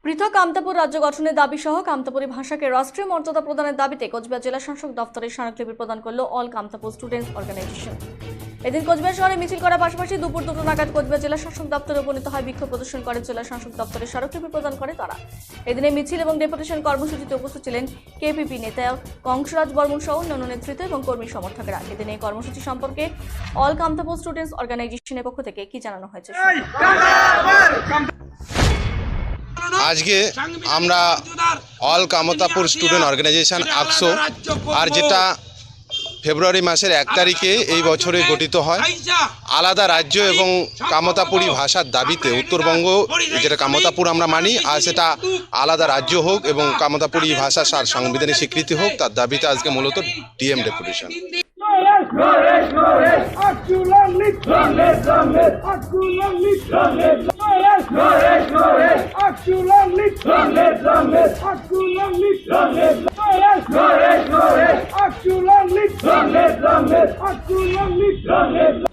পৃথক কামতাপুর রাজ্য গঠনের দাবি সহ কামতাপুরী ভাষাকে রাষ্ট্রীয় মর্যাদা প্রদানের দাবিতে কোচবিহার জেলা শাসক দপ্তরে স্মারকলিপি প্রদান করল অল কামতাপুর স্টুডেন্টস অর্গানাইজেশন। এদিন কোচবিহার শহরে মিছিল করার পাশাপাশি দুপুর 2টো নাগাদ কোচবিহার জেলা শাসক দপ্তরে উপনীত হয় বিক্ষোভ প্রদর্শন করে জেলা শাসক দপ্তরে স্মারকলিপি প্রদান করে তারা। এদিনে মিছিল এবং ডেপুটেশন কর্মসূচিতে উপস্থিত ছিলেন কেপিপি নেতা কংসরাজ বর্মন সহ অন্যান্য নেতৃত্ব এবং কর্মী সমর্থকরা। এদিন এই কর্মসূচি সম্পর্কে অল কামতাপুর স্টুডেন্টস অর্গানাইজেশনের পক্ষ থেকে কি জানানো হয়েছে। আজকে আমরা অল কামতাপুর স্টুডেন্ট অর্গানাইজেশন আকসো আর যেটা ফেব্রুয়ারি মাসের 1 তারিখে এই বছরে গঠিত হয় আলাদা রাজ্য এবং কামতাপুরী ভাষার দাবিতে উত্তরবঙ্গ যেটা কামতাপুর আমরা মানি আর সেটা আলাদা রাজ্য হোক এবং কামতাপুরী ভাষা সাংবিধানিক স্বীকৃতি হোক তার দাবিতে আজকে মূলত ডিএম ডেপুটেশন। Actually,